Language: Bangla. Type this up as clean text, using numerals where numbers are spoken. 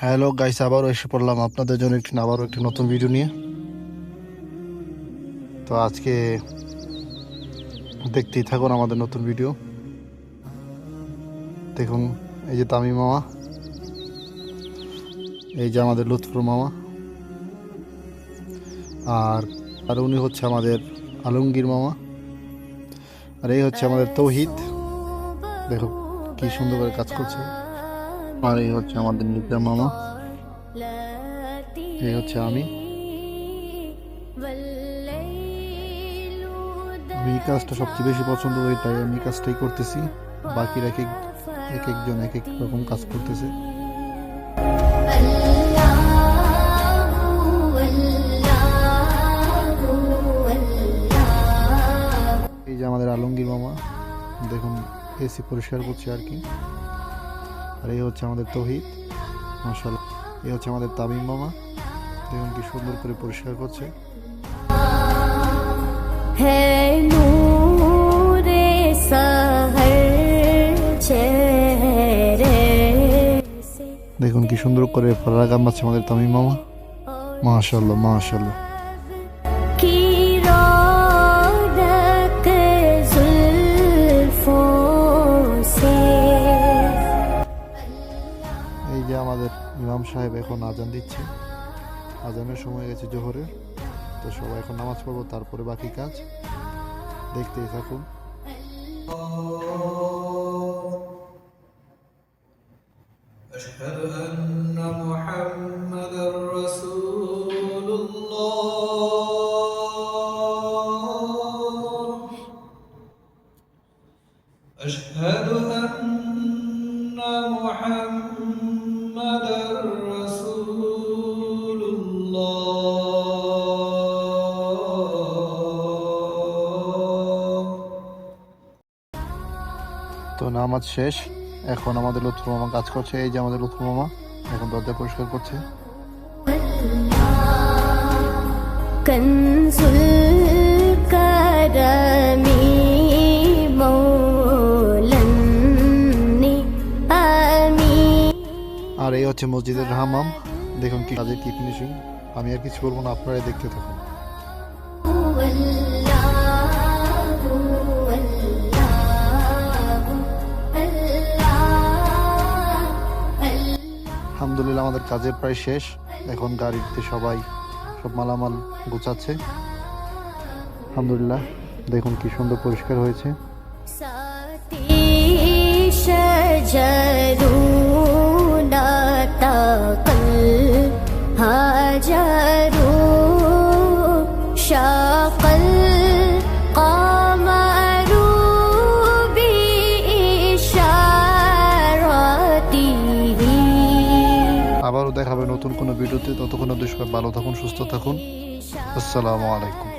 হ্যালো গাইস, আবারও এসে পড়লাম আপনাদের জন্য আবারও একটি নতুন ভিডিও নিয়ে। তো আজকে দেখতেই থাকুন আমাদের নতুন ভিডিও। দেখুন, এই যে তামিম মামা, এই যে আমাদের লুৎফুর মামা, আর আর উনি হচ্ছে আমাদের আলমগীর মামা, আর এই হচ্ছে আমাদের তৌহিদ। দেখো কি সুন্দর করে কাজ করছে। আর এই হচ্ছে আমাদের নিজাম মামা, এই হচ্ছে আমি এই কাজটা সবচেয়ে বেশি পছন্দ করি, তাই আমি কাজটাই করতেছি। বাকিরা এক একজন এক এক রকম কাজ করতেছে। এই যে আমাদের আলমগীর মামা, দেখুন এসি পরিষ্কার করছে আর কি। আর এই হচ্ছে আমাদের তৌহিদ, মাশাআল্লাহ। এই হচ্ছে আমাদের তামিম মামা, দেখুন কি সুন্দর করে পরিষ্কার করছে। দেখুন কি সুন্দর করে ফরারা গামাচ্ছে আমাদের তামিম মামা, মাশাআল্লাহ মাশাআল্লাহ। এই যে আমাদের ইমাম সাহেব এখন আজান দিচ্ছে, আজানের সময় গেছে জোহরের। তো সবাই এখন নামাজ পড়বো, তারপরে বাকি কাজ দেখতেই থাকুন। أشهد أن محمدًا رسول الله أشهد أن محمدًا رسول الله তো নামাজ শেষ, এখন আমাদের লুৎফুর মামা কাজ করছে। এই যে আমাদের লুৎফুর মামা এখন দরজা পরিষ্কার করছে। আর এই হচ্ছে মসজিদের হামাম, দেখুন কি কাজের কি ফিনিশিং। আমি আর কিছু বলবো না, আপনারাই দেখতে থাকুন। আলহামদুলিল্লাহ আমাদের কাজের প্রায় শেষ। এখন গাড়িতে সবাই সব মালামাল গুছাচ্ছে। আলহামদুলিল্লাহ, দেখুন কি সুন্দর পরিষ্কার হয়েছে। আবারও দেখাবে নতুন কোনো ভিডিওতে। ততক্ষণ অবধি সবাই ভালো থাকুন, সুস্থ থাকুন। আসসালামু আলাইকুম।